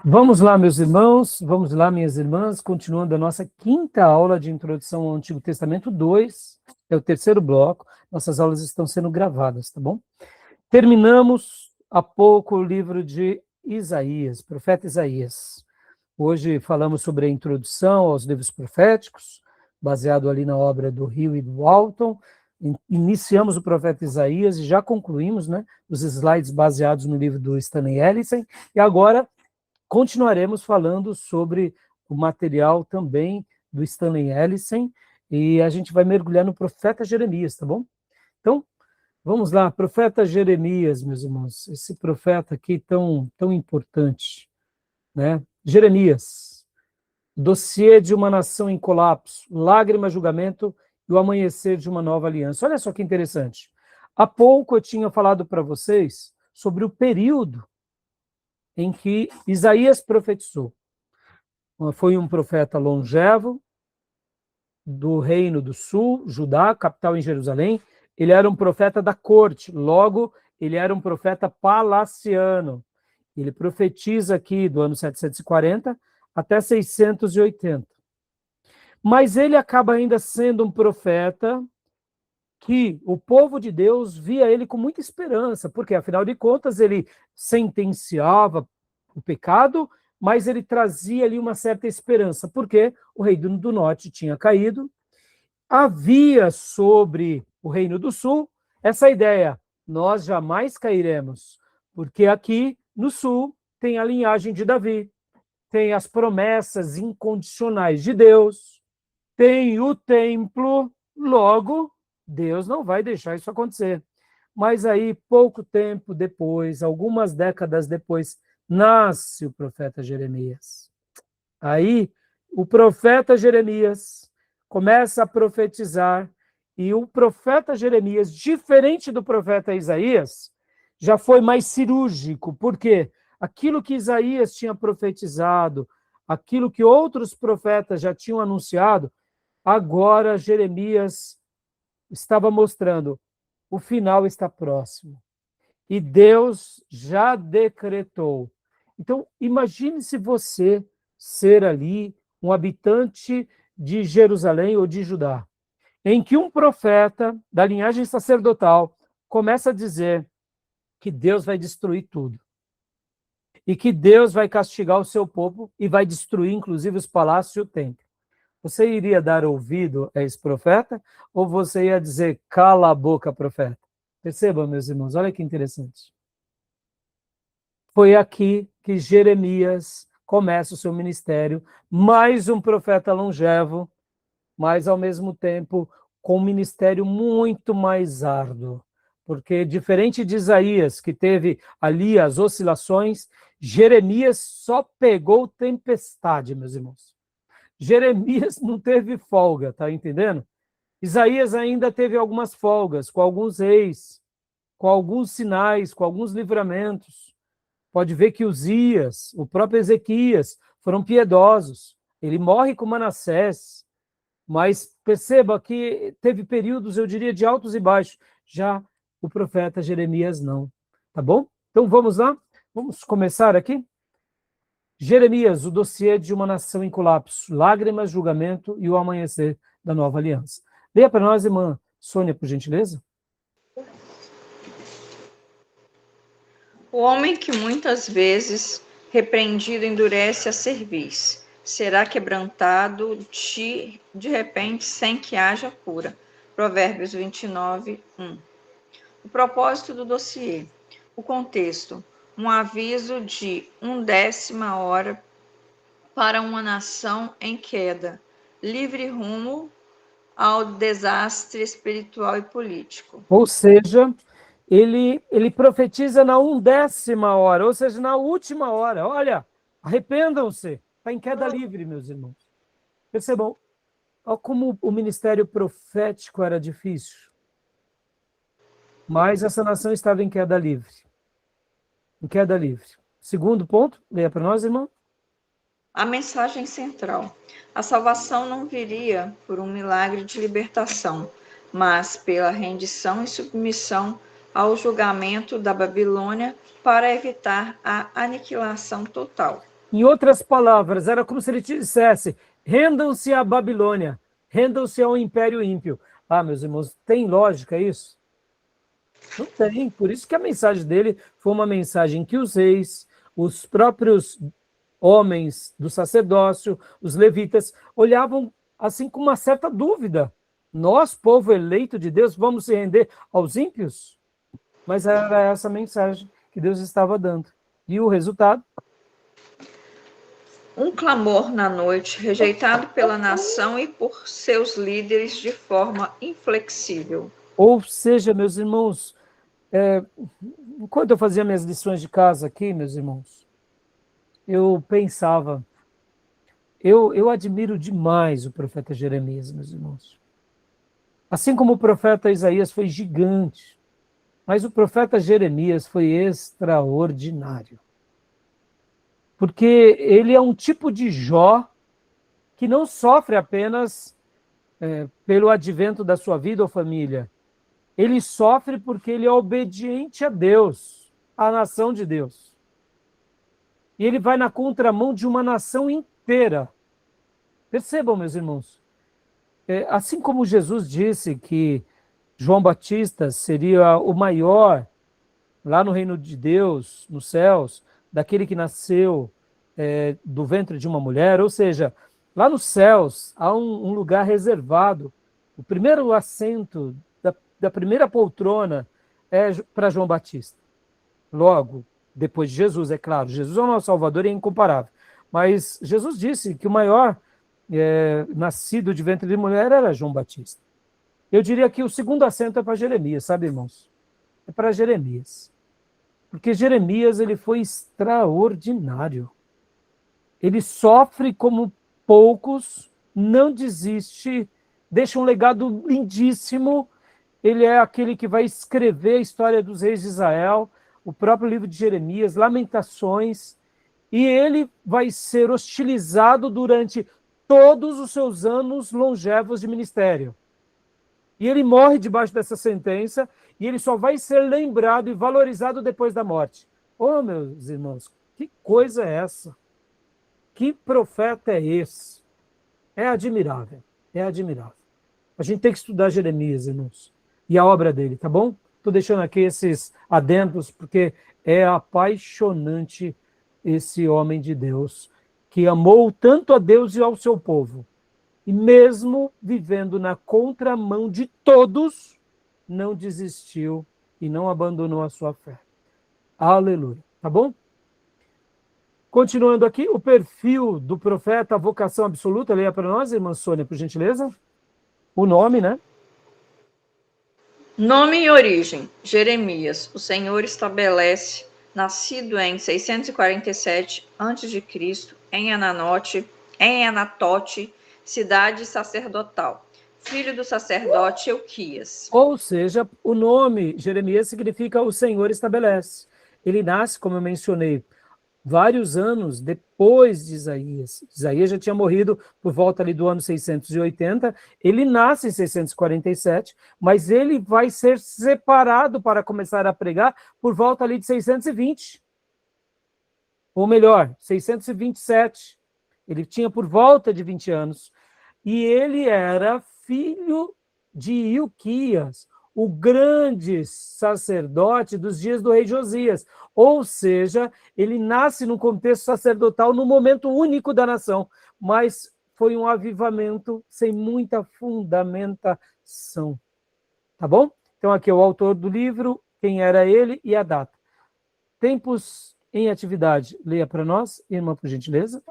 Vamos lá, meus irmãos, vamos lá, minhas irmãs, continuando a nossa quinta aula de Introdução ao Antigo Testamento 2, é o terceiro bloco, nossas aulas estão sendo gravadas, tá bom? Terminamos há pouco o livro de Isaías, profeta Isaías. Hoje falamos sobre a introdução aos livros proféticos, baseado ali na obra do Hill e do Walton. Iniciamos o profeta Isaías e já concluímos, né, os slides baseados no livro do Stanley Ellison, e agora continuaremos falando sobre o material também do Stanley Ellison, e a gente vai mergulhar no profeta Jeremias, tá bom? Então, vamos lá, profeta Jeremias, meus irmãos, esse profeta aqui tão importante, né? Jeremias, dossiê de uma nação em colapso, lágrima, julgamento e o amanhecer de uma nova aliança. Olha só que interessante. Há pouco eu tinha falado para vocês sobre o período em que Isaías profetizou. Foi um profeta longevo, do reino do sul, Judá, capital em Jerusalém. Ele era um profeta da corte, logo, ele era um profeta palaciano. Ele profetiza aqui do ano 740 até 680. Mas ele acaba ainda sendo um profeta que o povo de Deus via ele com muita esperança, porque, afinal de contas, ele sentenciava o pecado, mas ele trazia ali uma certa esperança, porque o reino do norte tinha caído, havia sobre o reino do sul essa ideia, nós jamais cairemos, porque aqui no sul tem a linhagem de Davi, tem as promessas incondicionais de Deus, tem o templo, logo, Deus não vai deixar isso acontecer. Mas aí, pouco tempo depois, algumas décadas depois, nasce o profeta Jeremias. Aí, o profeta Jeremias começa a profetizar, e o profeta Jeremias, diferente do profeta Isaías, já foi mais cirúrgico, porque aquilo que Isaías tinha profetizado, aquilo que outros profetas já tinham anunciado, agora Jeremias estava mostrando, o final está próximo. E Deus já decretou. Então, imagine se você ser ali um habitante de Jerusalém ou de Judá, em que um profeta da linhagem sacerdotal começa a dizer que Deus vai destruir tudo. E que Deus vai castigar o seu povo e vai destruir, inclusive, os palácios e o templo. Você iria dar ouvido a esse profeta ou você ia dizer, cala a boca, profeta? Percebam, meus irmãos, olha que interessante. Foi aqui que Jeremias começa o seu ministério, mais um profeta longevo, mas ao mesmo tempo com um ministério muito mais árduo. Porque diferente de Isaías, que teve ali as oscilações, Jeremias só pegou tempestade, meus irmãos. Jeremias não teve folga, tá entendendo? Isaías ainda teve algumas folgas, com alguns reis, com alguns sinais, com alguns livramentos. Pode ver que Uzias, o próprio Ezequias, foram piedosos. Ele morre com Manassés, mas perceba que teve períodos, eu diria, de altos e baixos. Já o profeta Jeremias não, tá bom? Então vamos lá? Vamos começar aqui? Jeremias, o dossiê de uma nação em colapso, lágrimas, julgamento e o amanhecer da nova aliança. Leia para nós, irmã Sônia, por gentileza. O homem que muitas vezes, repreendido, endurece a cerviz, será quebrantado de repente sem que haja cura. Provérbios 29, 1. O propósito do dossiê. O contexto. Um aviso de 1/10 hora para uma nação em queda, livre rumo ao desastre espiritual e político. Ou seja, ele profetiza na 1/10 hora, ou seja, na última hora. Olha, arrependam-se. Está em queda livre, meus irmãos. Percebam, olha como o ministério profético era difícil. Mas essa nação estava em queda livre. Em queda livre. Segundo ponto, leia para nós, irmão. A mensagem central. A salvação não viria por um milagre de libertação, mas pela rendição e submissão ao julgamento da Babilônia para evitar a aniquilação total. Em outras palavras, era como se ele te dissesse: rendam-se à Babilônia, rendam-se ao Império Ímpio. Ah, meus irmãos, tem lógica isso? Não tem. Por isso que a mensagem dele foi uma mensagem que os reis, os próprios homens do sacerdócio, os levitas, olhavam assim com uma certa dúvida. Nós, povo eleito de Deus, vamos se render aos ímpios? Mas era essa mensagem que Deus estava dando. E o resultado? Um clamor na noite, rejeitado pela nação e por seus líderes de forma inflexível. Ou seja, meus irmãos, enquanto eu fazia minhas lições de casa aqui, meus irmãos, eu pensava, eu admiro demais o profeta Jeremias, meus irmãos. Assim como o profeta Isaías foi gigante, mas o profeta Jeremias foi extraordinário. Porque ele é um tipo de Jó que não sofre apenas pelo advento da sua vida ou família. Ele sofre porque ele é obediente a Deus, à nação de Deus. E ele vai na contramão de uma nação inteira. Percebam, meus irmãos, assim como Jesus disse que João Batista seria o maior lá no reino de Deus, nos céus, daquele que nasceu do ventre de uma mulher, ou seja, lá nos céus há um lugar reservado, o primeiro assento da primeira poltrona é para João Batista. Logo, depois de Jesus, é claro, Jesus é o nosso Salvador e é incomparável, mas Jesus disse que o maior nascido de ventre de mulher era João Batista. Eu diria que o segundo assento é para Jeremias, sabe, irmãos? É para Jeremias. Porque Jeremias ele foi extraordinário. Ele sofre como poucos, não desiste, deixa um legado lindíssimo. Ele é aquele que vai escrever a história dos reis de Israel, o próprio livro de Jeremias, Lamentações, e ele vai ser hostilizado durante todos os seus anos longevos de ministério. E ele morre debaixo dessa sentença, e ele só vai ser lembrado e valorizado depois da morte. Oh, meus irmãos, que coisa é essa? Que profeta é esse? É admirável, é admirável. A gente tem que estudar Jeremias, irmãos, e a obra dele, tá bom? Estou deixando aqui esses adendos, porque é apaixonante esse homem de Deus, que amou tanto a Deus e ao seu povo, e mesmo vivendo na contramão de todos, não desistiu e não abandonou a sua fé. Aleluia. Tá bom? Continuando aqui, o perfil do profeta, a vocação absoluta, leia para nós, irmã Sônia, por gentileza. O nome, né? Nome e origem: Jeremias. O Senhor estabelece, nascido em 647 a.C., em Anatote, cidade sacerdotal, filho do sacerdote Euquias. Ou seja, o nome Jeremias significa o Senhor estabelece. Ele nasce, como eu mencionei, vários anos depois de Isaías. Isaías já tinha morrido por volta ali do ano 680, ele nasce em 647, mas ele vai ser separado para começar a pregar por volta ali de 620. Ou melhor, 627. Ele tinha por volta de 20 anos. E ele era filho de Ilquias, o grande sacerdote dos dias do rei Josias. Ou seja, ele nasce num contexto sacerdotal, num momento único da nação, mas foi um avivamento sem muita fundamentação. Tá bom? Então aqui é o autor do livro, quem era ele e a data. Tempos em atividade. Leia para nós, irmã, por gentileza.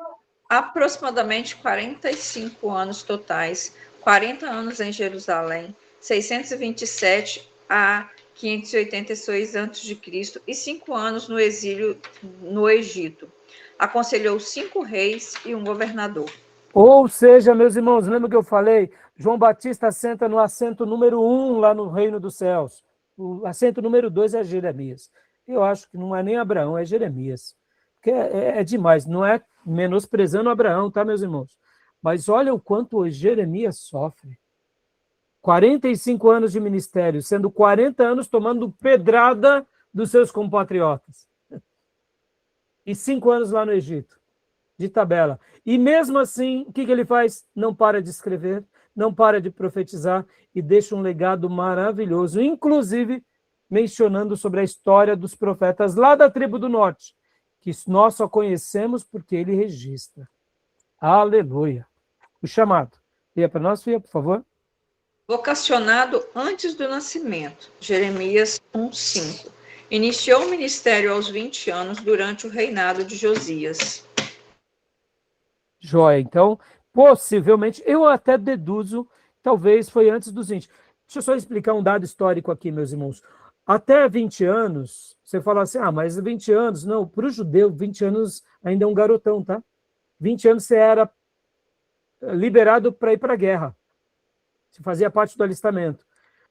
Aproximadamente 45 anos totais, 40 anos em Jerusalém, 627 a 586 a.C. e 5 anos no exílio no Egito. Aconselhou 5 reis e um governador. Ou seja, meus irmãos, lembra que eu falei? João Batista senta no assento número 1 lá no reino dos céus. O assento número 2 é Jeremias. Eu acho que não é nem Abraão, é Jeremias. Porque é demais, não é menosprezando Abraão, tá, meus irmãos? Mas olha o quanto hoje Jeremias sofre. 45 anos de ministério, sendo 40 anos tomando pedrada dos seus compatriotas. E 5 anos lá no Egito. de tabela. E mesmo assim, o que ele faz? Não para de escrever, não para de profetizar e deixa um legado maravilhoso, inclusive mencionando sobre a história dos profetas lá da tribo do norte, que nós só conhecemos porque ele registra. Aleluia. O chamado. Leia para nós, Fia, por favor. Vocacionado antes do nascimento, Jeremias 1:5. Iniciou o ministério aos 20 anos durante o reinado de Josias. Joia. Então, possivelmente, eu até deduzo, talvez foi antes dos 20. Deixa eu só explicar um dado histórico aqui, meus irmãos. Até 20 anos, você fala assim, mas 20 anos, não, para o judeu, 20 anos ainda é um garotão, tá? 20 anos você era liberado para ir para a guerra. Você fazia parte do alistamento.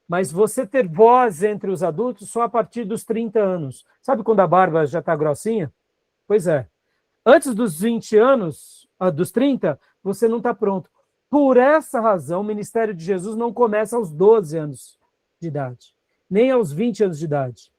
Mas você ter voz entre os adultos só a partir dos 30 anos. Sabe quando a barba já está grossinha? Pois é. Antes dos 20 anos, dos 30, você não está pronto. Por essa razão, o ministério de Jesus não começa aos 12 anos de idade, nem aos 20 anos de idade,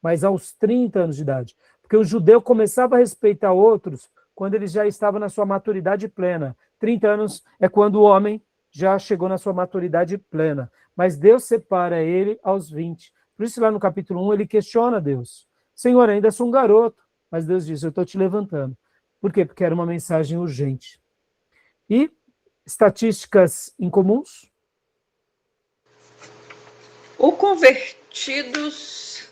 mas aos 30 anos de idade. Porque o judeu começava a respeitar outros quando ele já estava na sua maturidade plena. 30 anos é quando o homem já chegou na sua maturidade plena. Mas Deus separa ele aos 20. Por isso, lá no capítulo 1, ele questiona Deus. Senhor, ainda sou um garoto. Mas Deus diz, eu estou te levantando. Por quê? Porque era uma mensagem urgente. E estatísticas incomuns? O convertidos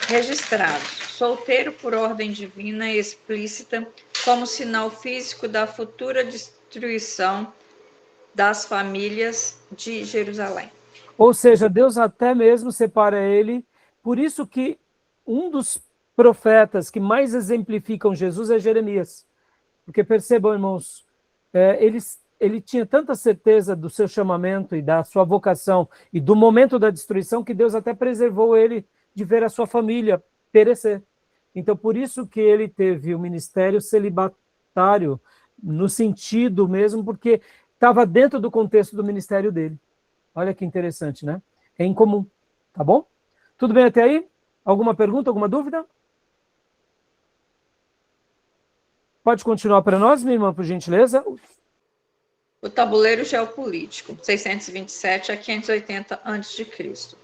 registrados, solteiro por ordem divina e explícita, como sinal físico da futura destruição das famílias de Jerusalém. Ou seja, Deus até mesmo separa ele. Por isso que um dos profetas que mais exemplificam Jesus é Jeremias. Porque percebam, irmãos, ele tinha tanta certeza do seu chamamento e da sua vocação e do momento da destruição que Deus até preservou ele de ver a sua família perecer. Então, por isso que ele teve o ministério celibatário, no sentido mesmo, porque estava dentro do contexto do ministério dele. Olha que interessante, né? É incomum, tá bom? Tudo bem até aí? Alguma pergunta, alguma dúvida? Pode continuar para nós, minha irmã, por gentileza? O tabuleiro geopolítico, 627 a 580 a.C.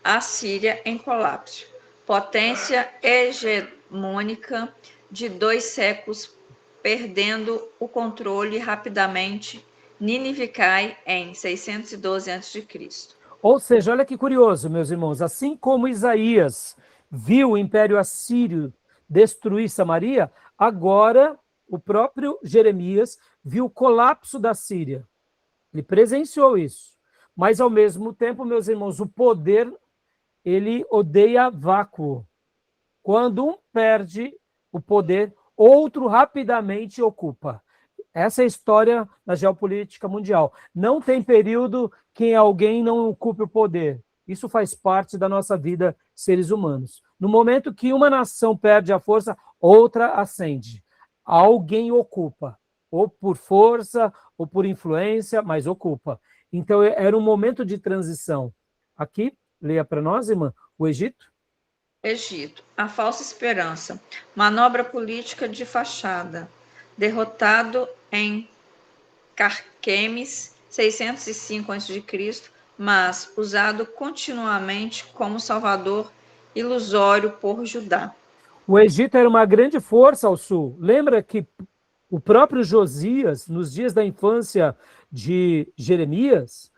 A Síria em colapso. Potência hegemônica de 2 séculos, perdendo o controle rapidamente. Nínive cai em 612 a.C. Ou seja, olha que curioso, meus irmãos, assim como Isaías viu o Império Assírio destruir Samaria, agora o próprio Jeremias viu o colapso da Síria. Ele presenciou isso. Mas, ao mesmo tempo, meus irmãos, o poder, ele odeia vácuo. Quando um perde o poder, outro rapidamente ocupa. Essa é a história da geopolítica mundial. Não tem período que alguém não ocupe o poder. Isso faz parte da nossa vida, seres humanos. No momento que uma nação perde a força, outra ascende. Alguém ocupa, ou por força, ou por influência, mas ocupa. Então, era um momento de transição. Aqui, leia para nós, irmã, o Egito. Egito, a falsa esperança. Manobra política de fachada. Derrotado em Carquemes, 605 a.C., mas usado continuamente como salvador ilusório por Judá. O Egito era uma grande força ao sul. Lembra que o próprio Josias, nos dias da infância de Jeremias,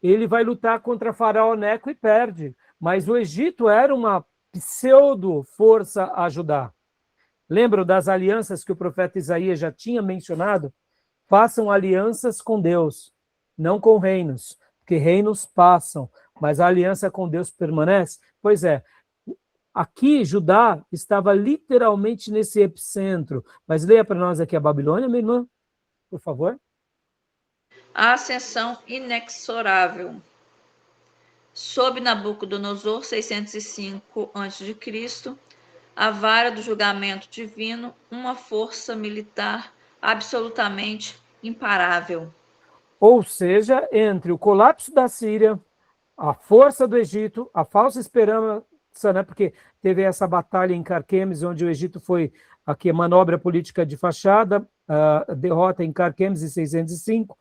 ele vai lutar contra Faraó Neco e perde. Mas o Egito era uma pseudo-força a Judá. Lembram das alianças que o profeta Isaías já tinha mencionado? Façam alianças com Deus, não com reinos, porque reinos passam, mas a aliança com Deus permanece. Pois é, aqui Judá estava literalmente nesse epicentro. Mas leia para nós aqui a Babilônia, minha irmã, por favor. A ascensão inexorável. Sob Nabucodonosor, 605 a.C., a vara do julgamento divino, uma força militar absolutamente imparável. Ou seja, entre o colapso da Síria, a força do Egito, a falsa esperança, né, porque teve essa batalha em Carquemes, onde o Egito foi Aqui é manobra política de fachada, derrota em Carquemes em 605.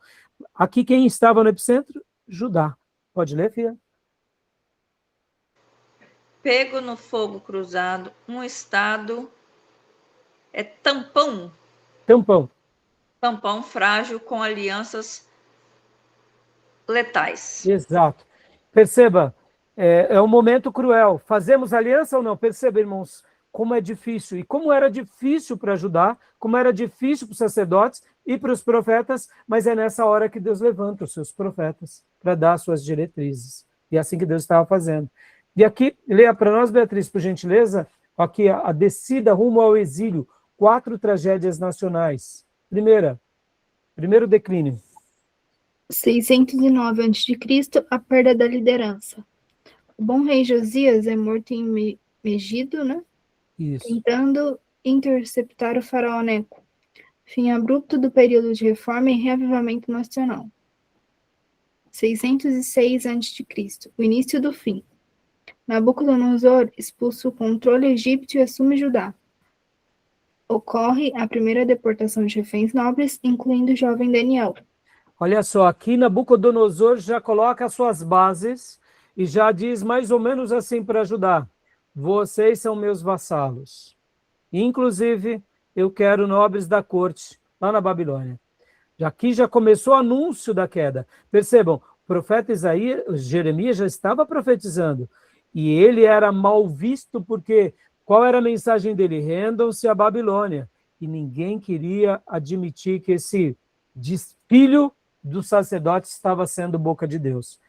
Aqui quem estava no epicentro? Judá. Pode ler, filha? Pego no fogo cruzado, um estado é tampão frágil com alianças letais. Exato. Perceba, é um momento cruel. Fazemos aliança ou não? Perceba, irmãos, como é difícil. E como era difícil para Judá, como era difícil para os sacerdotes e para os profetas, mas é nessa hora que Deus levanta os seus profetas para dar as suas diretrizes. E é assim que Deus estava fazendo. E aqui, leia para nós, Beatriz, por gentileza, aqui a descida rumo ao exílio, 4 tragédias nacionais. Primeiro declínio. 609 a.C., a perda da liderança. O bom rei Josias é morto em Megido, né? Isso. Tentando interceptar o faraó Neco. Fim abrupto do período de reforma e reavivamento nacional. 606 a.C., o início do fim. Nabucodonosor expulsa o controle egípcio e assume Judá. Ocorre a primeira deportação de reféns nobres, incluindo o jovem Daniel. Olha só, aqui Nabucodonosor já coloca as suas bases e já diz mais ou menos assim para Judá: vocês são meus vassalos. Inclusive, eu quero nobres da corte lá na Babilônia. Aqui já começou o anúncio da queda. Percebam, o profeta Jeremias já estava profetizando e ele era mal visto porque qual era a mensagem dele? Rendam-se à Babilônia. E ninguém queria admitir que esse filho do sacerdote estava sendo boca de Deus.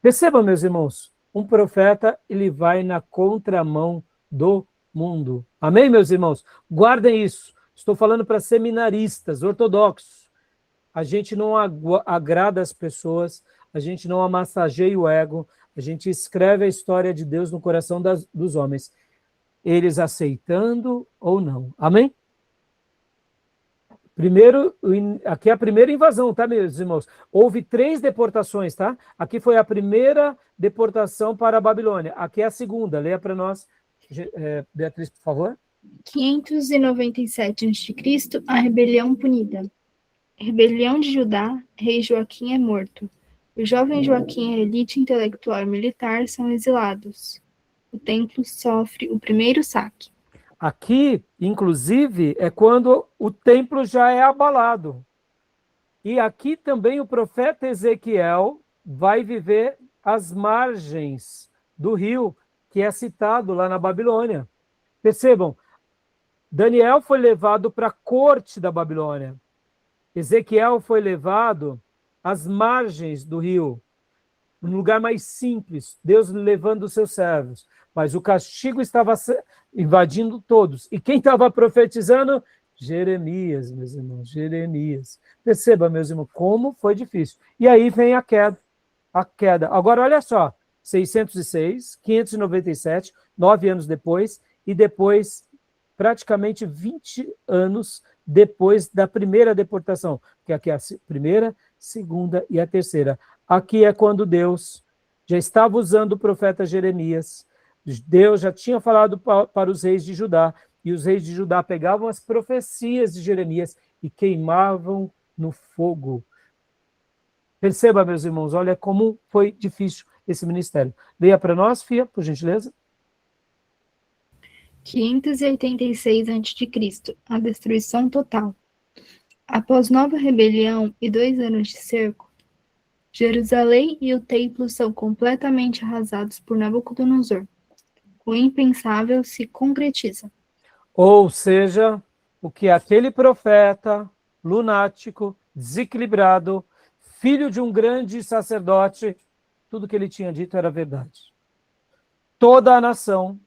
Percebam, meus irmãos, um profeta, ele vai na contramão do mundo. Amém, meus irmãos? Guardem isso. Estou falando para seminaristas, ortodoxos. A gente não agrada as pessoas, a gente não amassageia o ego, a gente escreve a história de Deus no coração dos homens, eles aceitando ou não. Amém? Primeiro, aqui é a primeira invasão, tá, meus irmãos? Houve 3 deportações, tá? Aqui foi a primeira deportação para a Babilônia. Aqui é a segunda. Leia para nós, Beatriz, por favor. 597 a.C., a rebelião punida. Rebelião de Judá, rei Joaquim é morto. O jovem Joaquim e a elite intelectual e militar são exilados. O templo sofre o primeiro saque. Aqui, inclusive, é quando o templo já é abalado. E aqui também o profeta Ezequiel vai viver às margens do rio, que é citado lá na Babilônia. Percebam, Daniel foi levado para a corte da Babilônia. Ezequiel foi levado às margens do rio, num lugar mais simples, Deus levando os seus servos. Mas o castigo estava invadindo todos. E quem estava profetizando? Jeremias, meus irmãos, Jeremias. Perceba, meus irmãos, como foi difícil. E aí vem a queda. A queda. Agora, olha só, 606, 597, 9 anos depois, e depois, praticamente 20 anos depois da primeira deportação, que aqui é a primeira, segunda e a terceira. Aqui é quando Deus já estava usando o profeta Jeremias, Deus já tinha falado para os reis de Judá, e os reis de Judá pegavam as profecias de Jeremias e queimavam no fogo. Perceba, meus irmãos, olha como foi difícil esse ministério. Leia para nós, Fia, por gentileza. 586 a.C., a destruição total. Após nova rebelião e 2 anos de cerco, Jerusalém e o templo são completamente arrasados por Nabucodonosor. O impensável se concretiza. Ou seja, o que aquele profeta lunático, desequilibrado, filho de um grande sacerdote, tudo que ele tinha dito era verdade. Toda a nação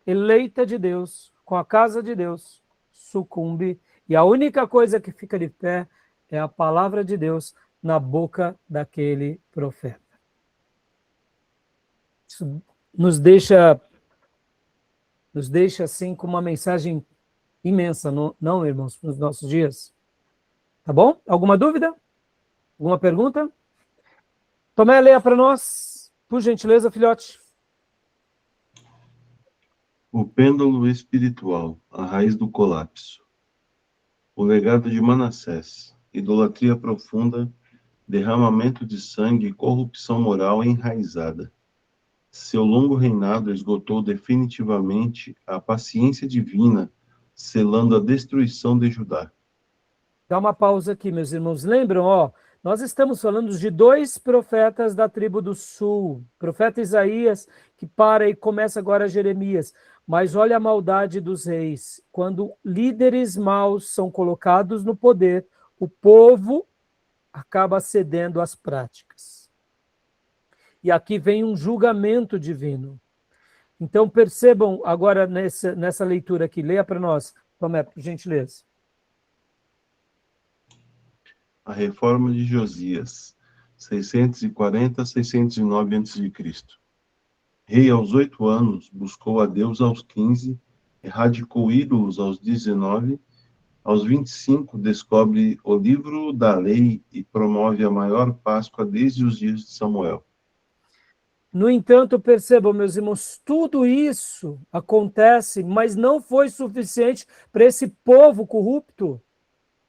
eleita de Deus, com a casa de Deus, sucumbe, e a única coisa que fica de pé é a palavra de Deus na boca daquele profeta. Isso nos deixa assim com uma mensagem imensa, não, irmãos, nos nossos dias. Tá bom? Alguma dúvida? Alguma pergunta? Tomé, leia para nós, por gentileza, filhote. O pêndulo espiritual, a raiz do colapso. O legado de Manassés, idolatria profunda, derramamento de sangue e corrupção moral enraizada. Seu longo reinado esgotou definitivamente a paciência divina, selando a destruição de Judá. Dá uma pausa aqui, meus irmãos. Lembram, ó, nós estamos falando de dois profetas da tribo do sul. Profeta Isaías, que para e começa agora Jeremias. Mas olha a maldade dos reis. Quando líderes maus são colocados no poder, o povo acaba cedendo às práticas. E aqui vem um julgamento divino. Então percebam agora nessa leitura aqui. Leia para nós, Tomé, por gentileza. A reforma de Josias, 640 a 609 a.C. Rei aos 8 anos, buscou a Deus aos 15, erradicou ídolos aos 19, aos 25 descobre o livro da lei e promove a maior Páscoa desde os dias de Samuel. No entanto, percebam, meus irmãos, tudo isso acontece, mas não foi suficiente para esse povo corrupto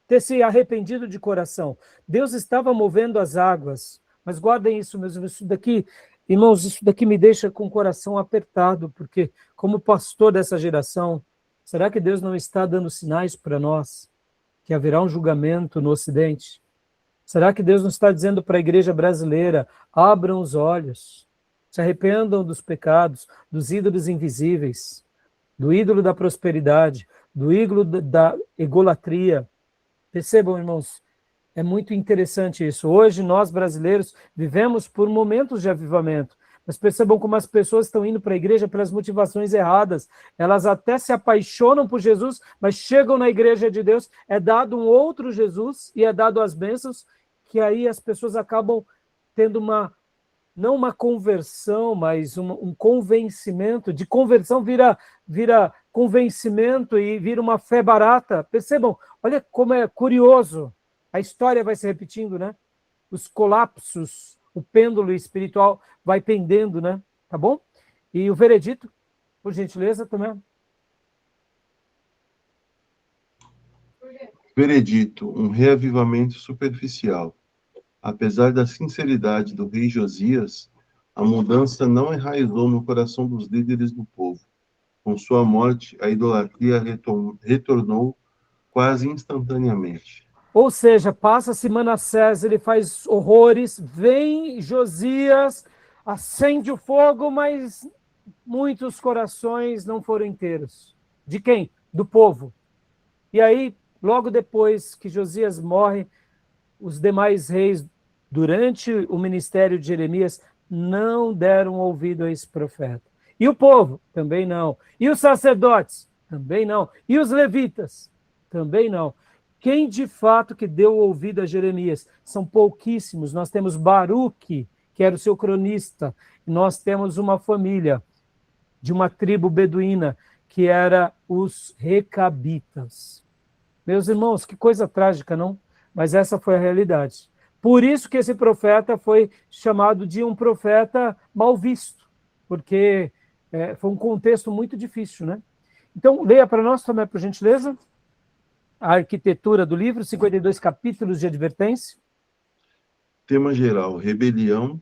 ter se arrependido de coração. Deus estava movendo as águas, mas guardem isso, meus irmãos, isso daqui, irmãos, isso daqui me deixa com o coração apertado, porque como pastor dessa geração, será que Deus não está dando sinais para nós que haverá um julgamento no Ocidente? Será que Deus não está dizendo para a igreja brasileira, abram os olhos, se arrependam dos pecados, dos ídolos invisíveis, do ídolo da prosperidade, do ídolo da egolatria? Percebam, irmãos, é muito interessante isso. Hoje, nós brasileiros vivemos por momentos de avivamento, mas percebam como as pessoas estão indo para a igreja pelas motivações erradas. Elas até se apaixonam por Jesus, mas chegam na igreja de Deus, é dado um outro Jesus e é dado as bênçãos, que aí as pessoas acabam tendo não uma conversão, mas um convencimento. De conversão vira convencimento e vira uma fé barata. Percebam, olha como é curioso. A história vai se repetindo, né? Os colapsos, o pêndulo espiritual vai pendendo, né? Tá bom? E o veredito, por gentileza, também. Veredito, um reavivamento superficial. Apesar da sinceridade do rei Josias, a mudança não enraizou no coração dos líderes do povo. Com sua morte, a idolatria retornou quase instantaneamente. Ou seja, passa-se Manassés, ele faz horrores, vem Josias, acende o fogo, mas muitos corações não foram inteiros. De quem? Do povo. E aí, logo depois que Josias morre, os demais reis, durante o ministério de Jeremias, não deram ouvido a esse profeta. E o povo? Também não. E os sacerdotes? Também não. E os levitas? Também não. Quem de fato que deu ouvido a Jeremias? São pouquíssimos. Nós temos Baruque, que era o seu cronista. Nós temos uma família de uma tribo beduína, que era os recabitas. Meus irmãos, que coisa trágica, não? Mas essa foi a realidade. Por isso que esse profeta foi chamado de um profeta mal visto, porque foi um contexto muito difícil, né? Então, leia para nós também, por gentileza, a arquitetura do livro, 52 capítulos de advertência. Tema geral, rebelião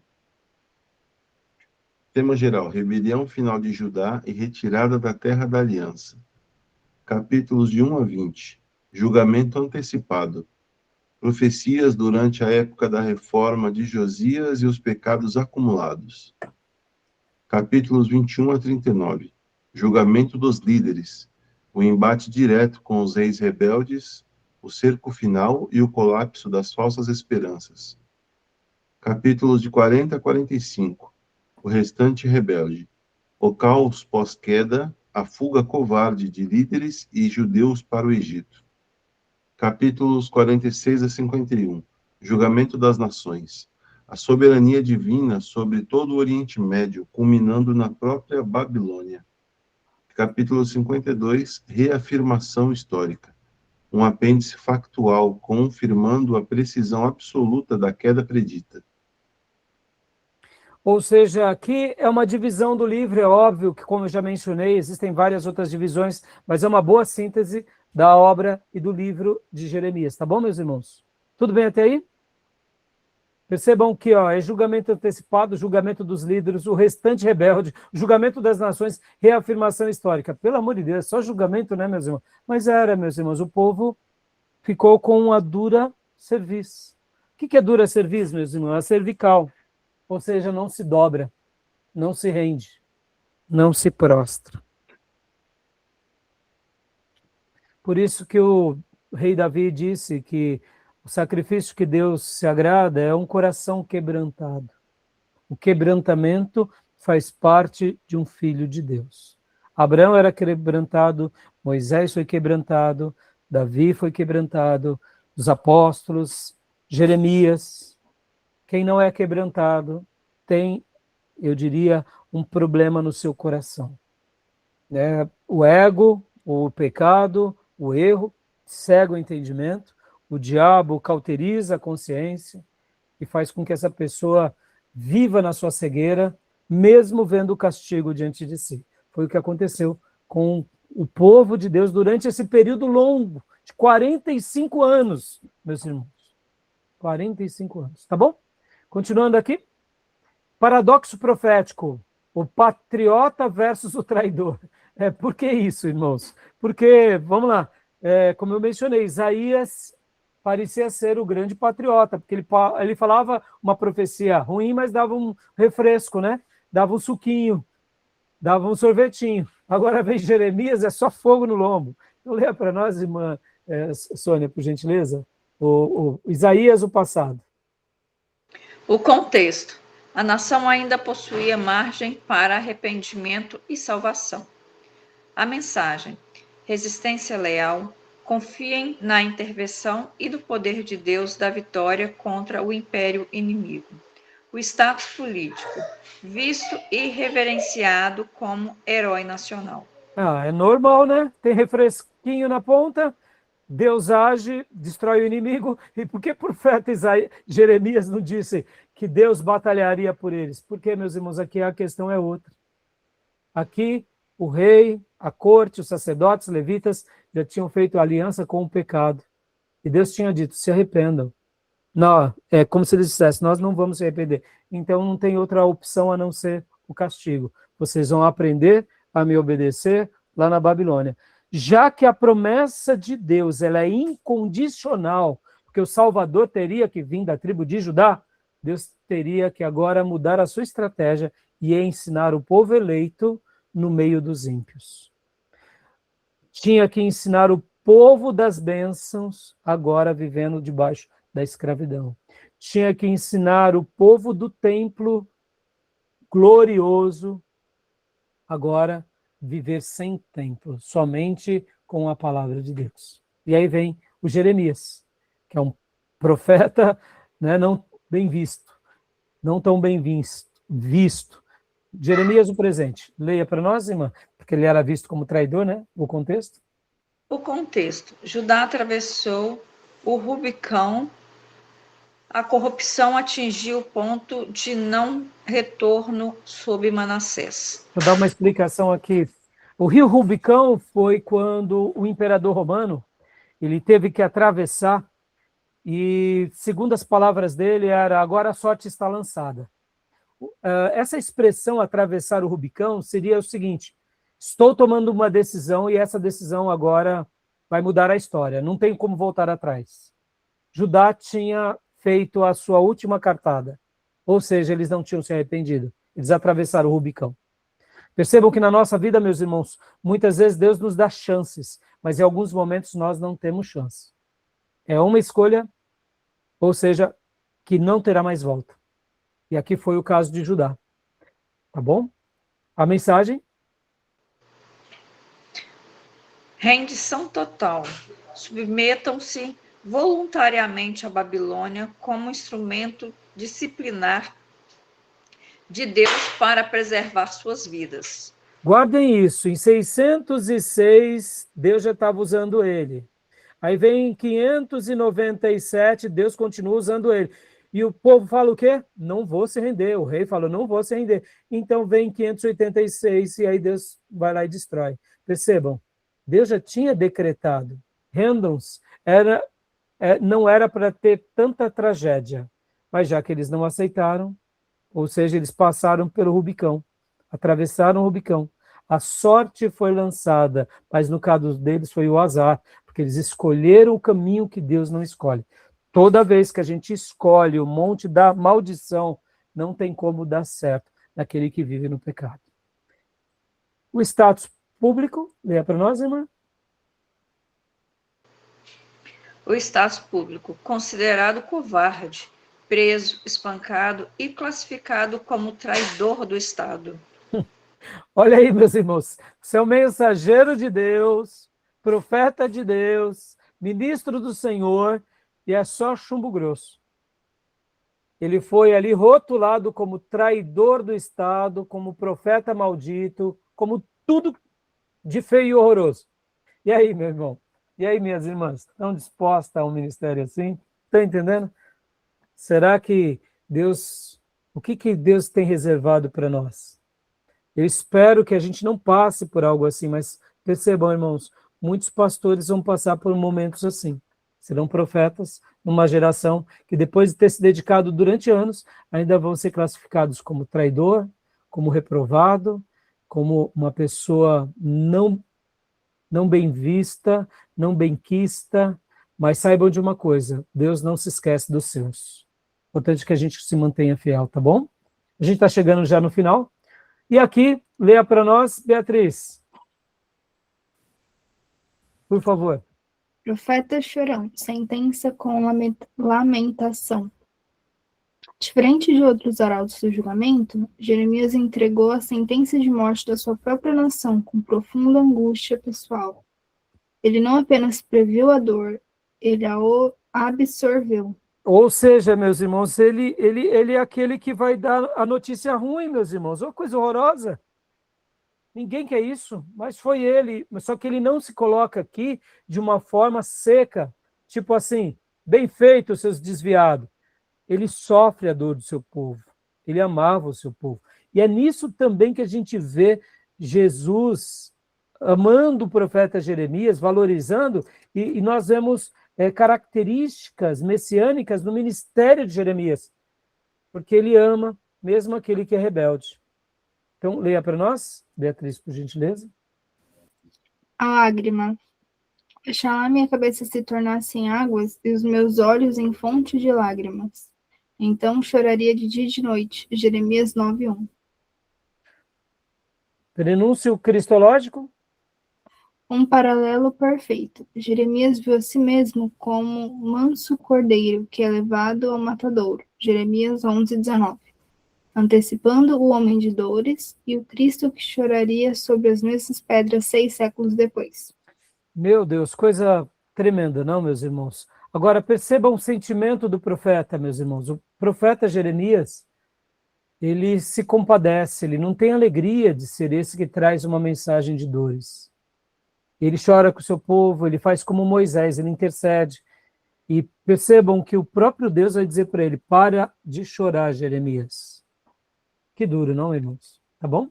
final de Judá e retirada da terra da aliança. Capítulos de 1 a 20. Julgamento antecipado. Profecias durante a época da reforma de Josias e os pecados acumulados. Capítulos 21 a 39. Julgamento dos líderes. O embate direto com os reis rebeldes, o cerco final e o colapso das falsas esperanças. Capítulos de 40 a 45. O restante rebelde. O caos pós-queda, a fuga covarde de líderes e judeus para o Egito. Capítulos 46 a 51. Julgamento das nações. A soberania divina sobre todo o Oriente Médio, culminando na própria Babilônia. Capítulo 52. Reafirmação histórica. Um apêndice factual confirmando a precisão absoluta da queda predita. Ou seja, aqui é uma divisão do livro, é óbvio que, como eu já mencionei, existem várias outras divisões, mas é uma boa síntese da obra e do livro de Jeremias. Tá bom, meus irmãos? Tudo bem até aí? Percebam que é julgamento antecipado, julgamento dos líderes, o restante rebelde, julgamento das nações, reafirmação histórica. Pelo amor de Deus, só julgamento, né, meus irmãos? Mas era, meus irmãos, o povo ficou com uma dura cerviz. O que é dura cerviz, meus irmãos? A cervical. Ou seja, não se dobra, não se rende, não se prostra. Por isso que o rei Davi disse que o sacrifício que Deus se agrada é um coração quebrantado. O quebrantamento faz parte de um filho de Deus. Abraão era quebrantado, Moisés foi quebrantado, Davi foi quebrantado, os apóstolos, Jeremias. Quem não é quebrantado tem, eu diria, um problema no seu coração. Né? O ego, o pecado, o erro, cega o entendimento, o diabo cauteriza a consciência e faz com que essa pessoa viva na sua cegueira, mesmo vendo o castigo diante de si. Foi o que aconteceu com o povo de Deus durante esse período longo, de 45 anos, meus irmãos. 45 anos, tá bom? Continuando aqui. Paradoxo profético, o patriota versus o traidor. Por que isso, irmãos? Porque, vamos lá, como eu mencionei, Isaías parecia ser o grande patriota, porque ele falava uma profecia ruim, mas dava um refresco, né? Dava um suquinho, dava um sorvetinho. Agora vem Jeremias, é só fogo no lombo. Então, leia para nós, irmã Sônia, por gentileza, o Isaías, o passado. O contexto. A nação ainda possuía margem para arrependimento e salvação. A mensagem: resistência leal, confiem na intervenção e do poder de Deus da vitória contra o império inimigo. O status político, visto e reverenciado como herói nacional. É normal, né? Tem refresquinho na ponta, Deus age, destrói o inimigo. E por que o profeta Jeremias não disse que Deus batalharia por eles? Porque, meus irmãos, aqui a questão é outra. Aqui, o rei, a corte, os sacerdotes, os levitas já tinham feito aliança com o pecado. E Deus tinha dito, se arrependam. Não, é como se eles dissessem, nós não vamos se arrepender. Então não tem outra opção a não ser o castigo. Vocês vão aprender a me obedecer lá na Babilônia. Já que a promessa de Deus ela é incondicional, porque o Salvador teria que vir da tribo de Judá, Deus teria que agora mudar a sua estratégia e ensinar o povo eleito no meio dos ímpios. Tinha que ensinar o povo das bênçãos, agora vivendo debaixo da escravidão. Tinha que ensinar o povo do templo glorioso, agora viver sem templo, somente com a palavra de Deus. E aí vem o Jeremias, que é um profeta, né, não bem visto, não tão bem visto. Jeremias, o presente. Leia para nós, irmã, porque ele era visto como traidor, né? O contexto. O contexto. Judá atravessou o Rubicão, a corrupção atingiu o ponto de não retorno sob Manassés. Vou dar uma explicação aqui. O rio Rubicão foi quando o imperador romano ele teve que atravessar e, segundo as palavras dele, era agora a sorte está lançada. Essa expressão atravessar o Rubicão seria o seguinte: estou tomando uma decisão e essa decisão agora vai mudar a história, não tem como voltar atrás. Judá tinha feito a sua última cartada, ou seja, eles não tinham se arrependido, eles atravessaram o Rubicão. Percebam que na nossa vida, meus irmãos, muitas vezes Deus nos dá chances, mas em alguns momentos nós não temos chance. É uma escolha, ou seja, que não terá mais volta. E aqui foi o caso de Judá. Tá bom? A mensagem? Rendição total. Submetam-se voluntariamente à Babilônia como instrumento disciplinar de Deus para preservar suas vidas. Guardem isso. Em 606, Deus já estava usando ele. Aí vem em 597, Deus continua usando ele. E o povo fala o quê? Não vou se render. O rei fala, não vou se render. Então vem 586 e aí Deus vai lá e destrói. Percebam, Deus já tinha decretado. Rendam-se. Não era para ter tanta tragédia. Mas já que eles não aceitaram, ou seja, eles passaram pelo Rubicão, atravessaram o Rubicão. A sorte foi lançada, mas no caso deles foi o azar, porque eles escolheram o caminho que Deus não escolhe. Toda vez que a gente escolhe o monte da maldição, não tem como dar certo naquele que vive no pecado. O status público, leia para nós, irmã. O status público, considerado covarde, preso, espancado e classificado como traidor do Estado. Olha aí, meus irmãos, você é o mensageiro de Deus, profeta de Deus, ministro do Senhor, e é só chumbo grosso. Ele foi ali rotulado como traidor do Estado, como profeta maldito, como tudo de feio e horroroso. E aí, meu irmão? E aí, minhas irmãs? Estão dispostas a um ministério assim? Estão entendendo? Será que Deus... O que Deus tem reservado para nós? Eu espero que a gente não passe por algo assim, mas percebam, irmãos, muitos pastores vão passar por momentos assim. Serão profetas numa geração que, depois de ter se dedicado durante anos, ainda vão ser classificados como traidor, como reprovado, como uma pessoa não bem vista, não benquista, mas saibam de uma coisa, Deus não se esquece dos seus. Importante que a gente se mantenha fiel, tá bom? A gente está chegando já no final. E aqui, leia para nós, Beatriz. Por favor. Profeta chorão, sentença com lamentação. Diferente de outros arautos do julgamento, Jeremias entregou a sentença de morte da sua própria nação com profunda angústia pessoal. Ele não apenas previu a dor, ele a absorveu. Ou seja, meus irmãos, ele é aquele que vai dar a notícia ruim, meus irmãos. Uma coisa horrorosa. Ninguém quer isso, mas foi ele. Só que ele não se coloca aqui de uma forma seca, tipo assim, bem feito, seus desviados. Ele sofre a dor do seu povo. Ele amava o seu povo. E é nisso também que a gente vê Jesus amando o profeta Jeremias, valorizando, e nós vemos características messiânicas no ministério de Jeremias, porque ele ama mesmo aquele que é rebelde. Então, leia para nós, Beatriz, por gentileza. A lágrima. Oxalá minha cabeça se tornasse em águas e os meus olhos em fonte de lágrimas. Então choraria de dia e de noite. Jeremias 9:1. Prenúncio cristológico. Um paralelo perfeito. Jeremias viu a si mesmo como manso cordeiro que é levado ao matadouro. Jeremias 11:19. Antecipando o homem de dores e o Cristo que choraria sobre as mesmas pedras 6 séculos depois. Meu Deus, coisa tremenda, não, meus irmãos? Agora, percebam o sentimento do profeta, meus irmãos. O profeta Jeremias, ele se compadece, ele não tem alegria de ser esse que traz uma mensagem de dores. Ele chora com o seu povo, ele faz como Moisés, ele intercede. E percebam que o próprio Deus vai dizer para ele, para de chorar, Jeremias. Que duro, não, irmãos? Tá bom?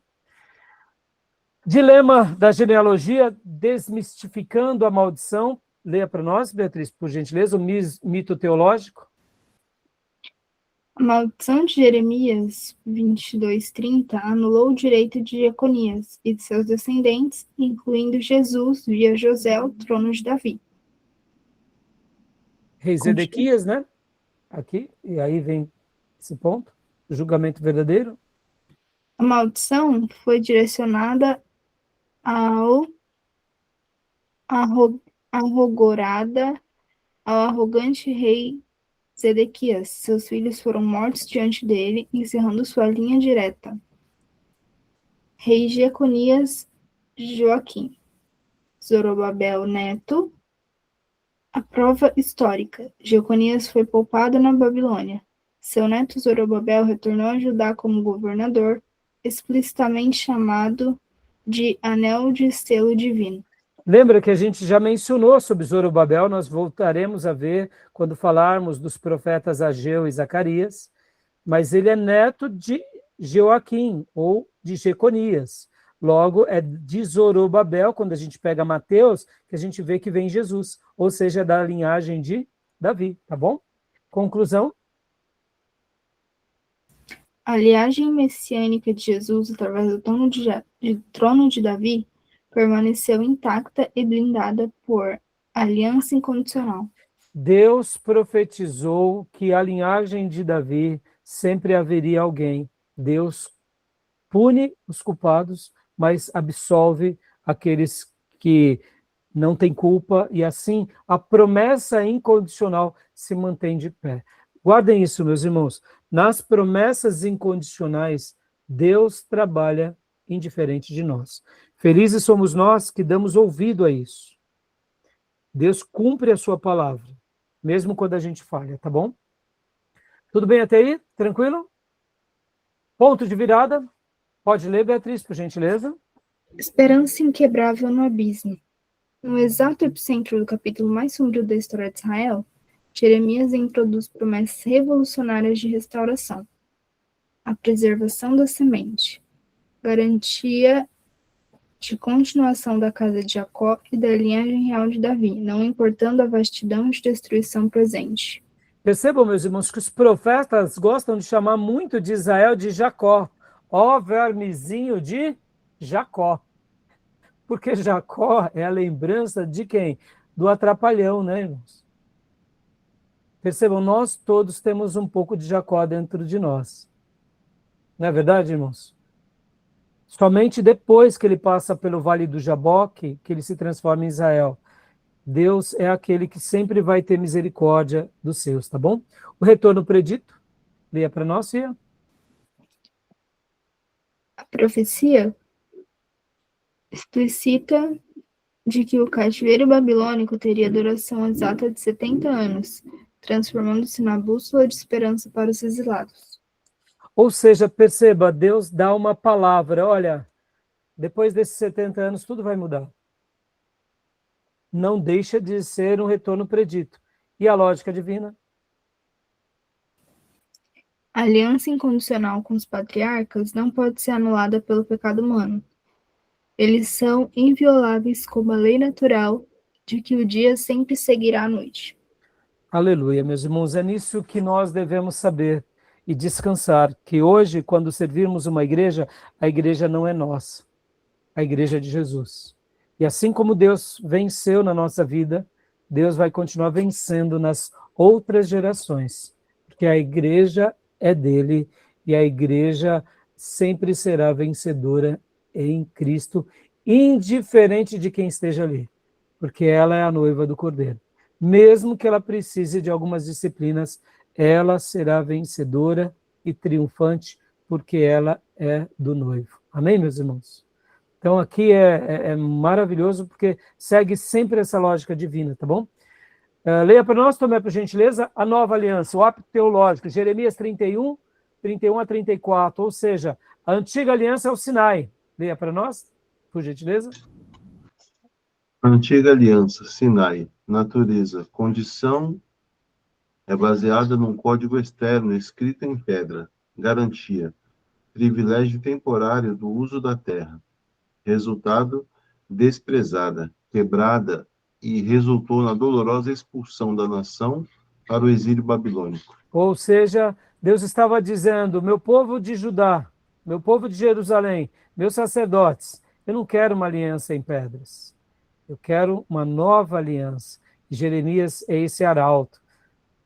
Dilema da genealogia, desmistificando a maldição. Leia para nós, Beatriz, por gentileza, o mito teológico. A maldição de Jeremias 22:30 anulou o direito de Jeconias e de seus descendentes, incluindo Jesus via José ao trono de Davi. Rei Zedequias, né? Aqui, e aí vem esse ponto, o julgamento verdadeiro. A maldição foi direcionada ao arrogante rei Zedequias. Seus filhos foram mortos diante dele, encerrando sua linha direta. Rei Jeconias Joaquim. Zorobabel neto. A prova histórica. Jeconias foi poupado na Babilônia. Seu neto Zorobabel retornou a Judá como governador, explicitamente chamado de Anel de Selo Divino. Lembra que a gente já mencionou sobre Zorobabel, nós voltaremos a ver quando falarmos dos profetas Ageu e Zacarias, mas ele é neto de Joaquim, ou de Jeconias. Logo, é de Zorobabel, quando a gente pega Mateus, que a gente vê que vem Jesus, ou seja, da linhagem de Davi, tá bom? Conclusão? A linhagem messiânica de Jesus, através do trono de Davi, permaneceu intacta e blindada por aliança incondicional. Deus profetizou que a linhagem de Davi sempre haveria alguém. Deus pune os culpados, mas absolve aqueles que não têm culpa, e assim a promessa incondicional se mantém de pé. Guardem isso, meus irmãos. Nas promessas incondicionais, Deus trabalha indiferente de nós. Felizes somos nós que damos ouvido a isso. Deus cumpre a sua palavra, mesmo quando a gente falha, tá bom? Tudo bem até aí? Tranquilo? Ponto de virada. Pode ler, Beatriz, por gentileza. Esperança inquebrável no abismo. No exato epicentro do capítulo mais sombrio da história de Israel, Jeremias introduz promessas revolucionárias de restauração. A preservação da semente, garantia de continuação da casa de Jacó e da linhagem real de Davi, não importando a vastidão de destruição presente. Percebam, meus irmãos, que os profetas gostam de chamar muito de Israel de Jacó. Ó vermezinho de Jacó. Porque Jacó é a lembrança de quem? Do atrapalhão, né, irmãos? Percebam, nós todos temos um pouco de Jacó dentro de nós. Não é verdade, irmãos? Somente depois que ele passa pelo Vale do Jaboque, que ele se transforma em Israel. Deus é aquele que sempre vai ter misericórdia dos seus, tá bom? O retorno predito, leia para nós, Fia. A profecia explicita de que o cativeiro babilônico teria duração exata de 70 anos, transformando-se na bússola de esperança para os exilados. Ou seja, perceba, Deus dá uma palavra, olha, depois desses 70 anos tudo vai mudar. Não deixa de ser um retorno predito. E a lógica divina? A aliança incondicional com os patriarcas não pode ser anulada pelo pecado humano. Eles são invioláveis como a lei natural de que o dia sempre seguirá a noite. Aleluia, meus irmãos, é nisso que nós devemos saber e descansar, que hoje, quando servirmos uma igreja, a igreja não é nossa, a igreja é de Jesus. E assim como Deus venceu na nossa vida, Deus vai continuar vencendo nas outras gerações, porque a igreja é dele e a igreja sempre será vencedora em Cristo, indiferente de quem esteja ali, porque ela é a noiva do Cordeiro. Mesmo que ela precise de algumas disciplinas, ela será vencedora e triunfante, porque ela é do noivo. Amém, meus irmãos? Então aqui é maravilhoso, porque segue sempre essa lógica divina, tá bom? Leia para nós, Tomé, por gentileza, a nova aliança, o apto teológico, Jeremias 31 a 34, ou seja, a antiga aliança é o Sinai. Leia para nós, por gentileza. A antiga aliança, Sinai, natureza, condição é baseada num código externo escrito em pedra, garantia, privilégio temporário do uso da terra, resultado, desprezada, quebrada e resultou na dolorosa expulsão da nação para o exílio babilônico. Ou seja, Deus estava dizendo, meu povo de Judá, meu povo de Jerusalém, meus sacerdotes, eu não quero uma aliança em pedras, eu quero uma nova aliança. E Jeremias é esse arauto,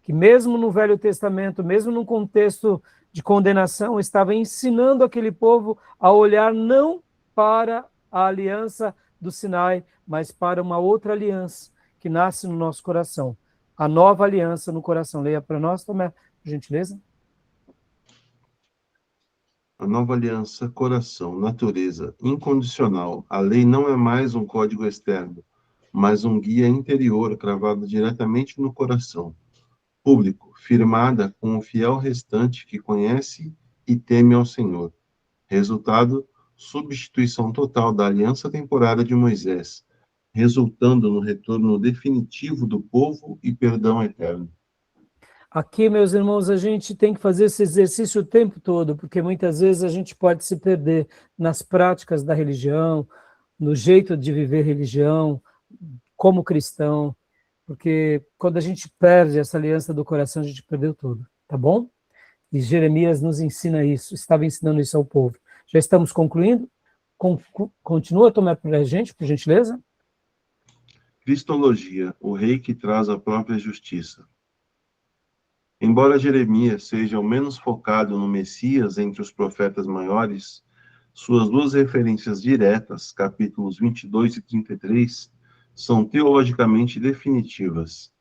que mesmo no Velho Testamento, mesmo num contexto de condenação, estava ensinando aquele povo a olhar não para a aliança do Sinai, mas para uma outra aliança que nasce no nosso coração. A nova aliança no coração. Leia para nós, Tomé, por gentileza. A nova aliança, coração, natureza, incondicional. A lei não é mais um código externo, mas um guia interior cravado diretamente no coração. Público, firmada com o fiel restante que conhece e teme ao Senhor. Resultado, substituição total da aliança temporária de Moisés, resultando no retorno definitivo do povo e perdão eterno. Aqui, meus irmãos, a gente tem que fazer esse exercício o tempo todo, porque muitas vezes a gente pode se perder nas práticas da religião, no jeito de viver religião, como cristão, porque quando a gente perde essa aliança do coração, a gente perdeu tudo, tá bom? E Jeremias nos ensina isso, estava ensinando isso ao povo. Já estamos concluindo? Continua a tomar para a gente, por gentileza? Cristologia, o rei que traz a própria justiça. Embora Jeremias seja o menos focado no Messias entre os profetas maiores, suas duas referências diretas, capítulos 22 e 33, são teologicamente definitivas.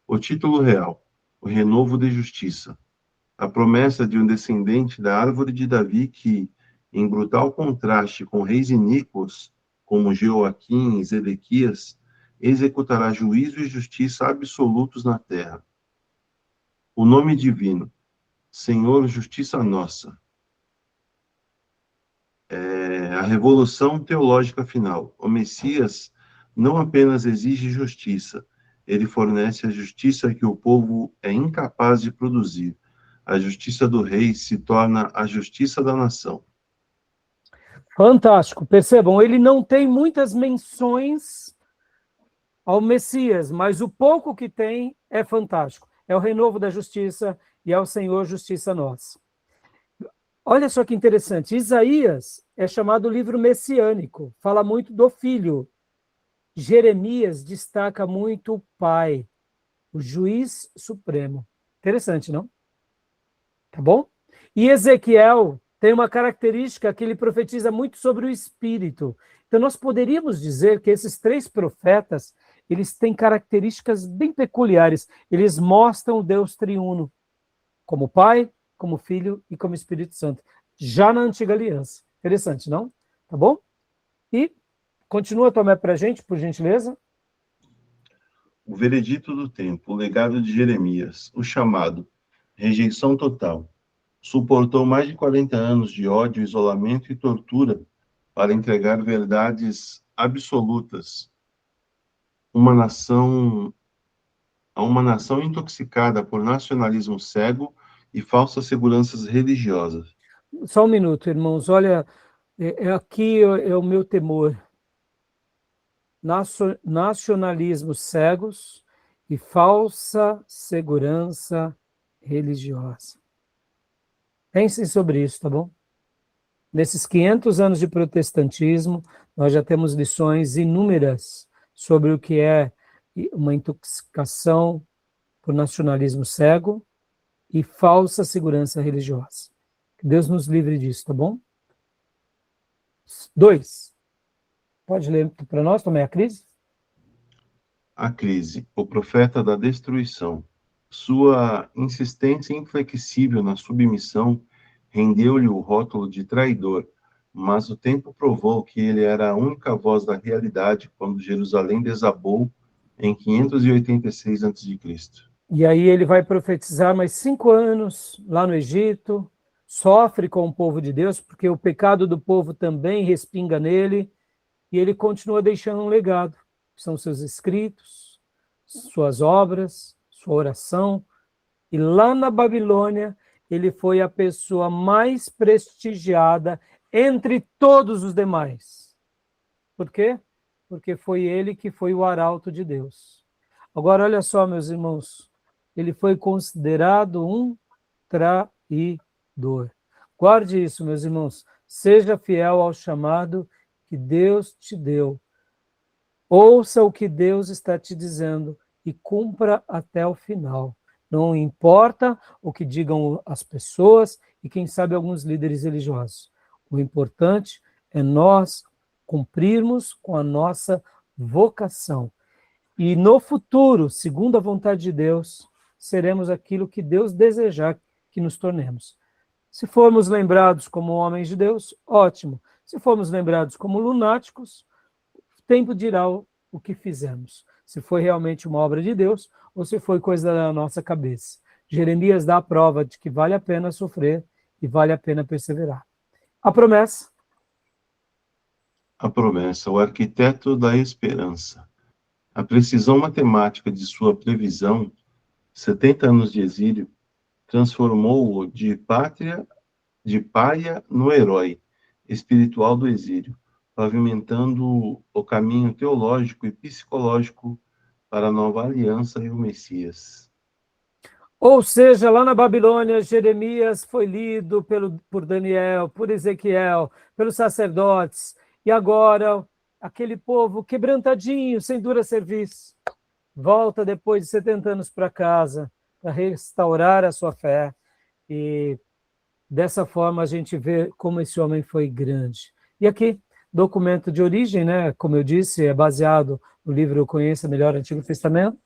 O título real, o renovo de justiça, a promessa de um descendente da árvore de Davi que, em brutal contraste com reis iníquos, como Jeoaquim e Zedequias, executará juízo e justiça absolutos na terra. O nome divino, Senhor, justiça nossa. A revolução teológica final. O Messias não apenas exige justiça, ele fornece a justiça que o povo é incapaz de produzir. A justiça do rei se torna a justiça da nação. Fantástico. Percebam, ele não tem muitas menções ao Messias, mas o pouco que tem é fantástico. É o renovo da justiça e é o Senhor justiça nossa. Olha só que interessante, Isaías é chamado livro messiânico, fala muito do filho. Jeremias destaca muito o pai, o juiz supremo. Interessante, não? Tá bom? E Ezequiel tem uma característica que ele profetiza muito sobre o Espírito. Então, nós poderíamos dizer que esses três profetas, eles têm características bem peculiares. Eles mostram o Deus triuno, como Pai, como Filho e como Espírito Santo, já na Antiga Aliança. Interessante, não? Tá bom? E continua a tomar para a gente, por gentileza. O veredito do tempo, o legado de Jeremias, o chamado, rejeição total. Suportou mais de 40 anos de ódio, isolamento e tortura para entregar verdades absolutas a uma nação intoxicada por nacionalismo cego e falsas seguranças religiosas. Só um minuto, irmãos. Olha, aqui é o meu temor. Nacionalismos cegos e falsa segurança religiosa. Pensem sobre isso, tá bom? Nesses 500 anos de protestantismo, nós já temos lições inúmeras sobre o que é uma intoxicação por nacionalismo cego e falsa segurança religiosa. Que Deus nos livre disso, tá bom? 2. Pode ler para nós também a crise? A crise, o profeta da destruição. Sua insistência inflexível na submissão rendeu-lhe o rótulo de traidor, mas o tempo provou que ele era a única voz da realidade quando Jerusalém desabou em 586 a.C. E aí ele vai profetizar mais 5 anos lá no Egito, sofre com o povo de Deus, porque o pecado do povo também respinga nele, e ele continua deixando um legado, que são seus escritos, suas obras, sua oração, e lá na Babilônia ele foi a pessoa mais prestigiada entre todos os demais. Por quê? Porque foi ele que foi o arauto de Deus. Agora, olha só, meus irmãos, ele foi considerado um traidor. Guarde isso, meus irmãos. Seja fiel ao chamado que Deus te deu. Ouça o que Deus está te dizendo e cumpra até o final. Não importa o que digam as pessoas e, quem sabe, alguns líderes religiosos. O importante é nós cumprirmos com a nossa vocação. E no futuro, segundo a vontade de Deus, seremos aquilo que Deus desejar que nos tornemos. Se formos lembrados como homens de Deus, ótimo. Se formos lembrados como lunáticos, o tempo dirá o que fizemos. Se foi realmente uma obra de Deus ou se foi coisa da nossa cabeça. Jeremias dá a prova de que vale a pena sofrer e vale a pena perseverar. A promessa. a promessa, o arquiteto da esperança. A precisão matemática de sua previsão, 70 anos de exílio, transformou-o de pária no herói espiritual do exílio, pavimentando o caminho teológico e psicológico para a nova aliança e o Messias. Ou seja, lá na Babilônia, Jeremias foi lido por Daniel, por Ezequiel, pelos sacerdotes, e agora aquele povo quebrantadinho, sem dura serviço, volta depois de 70 anos para casa, para restaurar a sua fé, e dessa forma a gente vê como esse homem foi grande. E aqui, documento de origem, né? Como eu disse, é baseado no livro Conheça Melhor o Antigo Testamento,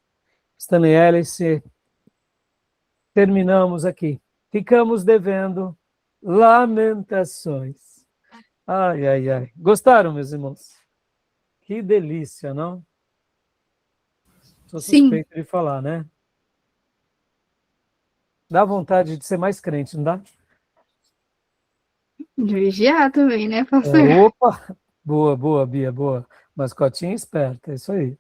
Stanley Ellis. Terminamos aqui. Ficamos devendo Lamentações. Ai, ai, ai. Gostaram, meus irmãos? Que delícia, não? Sou suspeito de falar, né? Dá vontade de ser mais crente, não dá? De vigiar também, né, pastor? Opa! Boa, boa, Bia, boa. Mascotinha esperta, é isso aí.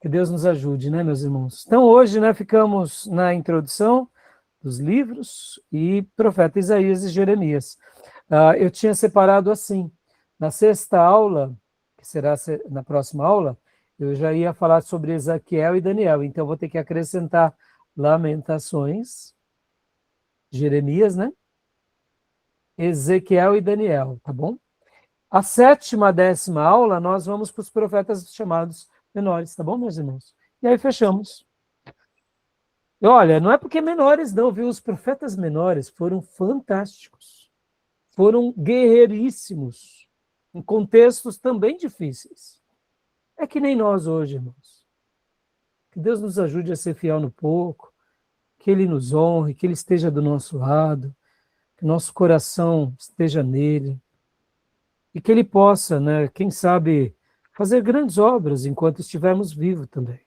Que Deus nos ajude, né, meus irmãos? Então, hoje, né, ficamos na introdução dos livros e profeta Isaías e Jeremias. Eu tinha separado assim, na sexta aula, que será na próxima aula, eu já ia falar sobre Ezequiel e Daniel, então vou ter que acrescentar Lamentações, Jeremias, né? Ezequiel e Daniel, tá bom? A sétima, 10ª aula, nós vamos para os profetas chamados menores, tá bom, meus irmãos? E aí fechamos. E olha, não é porque menores não, viu? Os profetas menores foram fantásticos. Foram guerreiríssimos, em contextos também difíceis. É que nem nós hoje, irmãos. Que Deus nos ajude a ser fiel no pouco, que Ele nos honre, que Ele esteja do nosso lado, que nosso coração esteja nele, e que Ele possa, né, quem sabe, fazer grandes obras enquanto estivermos vivos também.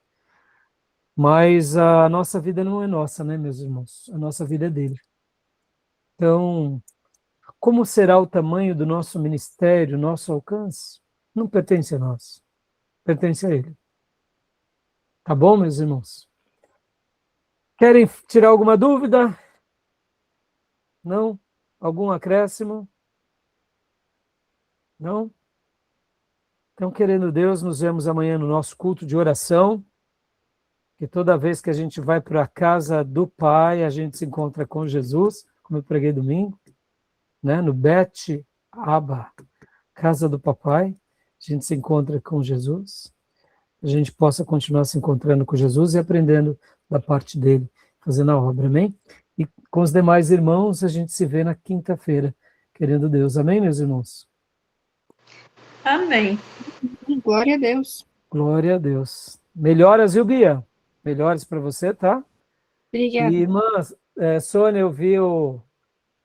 Mas a nossa vida não é nossa, né, meus irmãos? A nossa vida é dele. Então, como será o tamanho do nosso ministério, nosso alcance? Não pertence a nós, pertence a Ele. Tá bom, meus irmãos? Querem tirar alguma dúvida? Não? Algum acréscimo? Não? Então, querendo Deus, nos vemos amanhã no nosso culto de oração, que toda vez que a gente vai para a casa do Pai, a gente se encontra com Jesus, como eu preguei domingo, né? No Bet Abba, casa do Papai, a gente se encontra com Jesus, a gente possa continuar se encontrando com Jesus e aprendendo da parte dele, fazendo a obra, amém? E com os demais irmãos, a gente se vê na quinta-feira, querendo Deus, amém, meus irmãos? Amém. Glória a Deus. Glória a Deus. Melhoras, viu, Bia? Melhoras para você, tá? Obrigada. E, irmãs, Sônia, eu vi o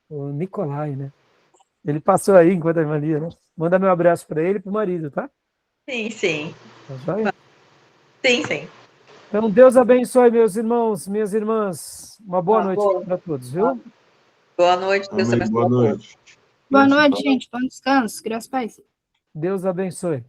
Nicolai, né? Ele passou aí enquanto a irmã lia, né? Manda meu abraço para ele e para o marido, tá? Sim, sim. Tá joia? Sim, sim. Então, Deus abençoe, meus irmãos, minhas irmãs. Uma boa noite Boa. para todos, viu? Boa noite, Deus Amém. abençoe Boa a todos. noite. Boa Deus te noite, pague. gente. Bom descanso. Graças a Deus. Deus abençoe.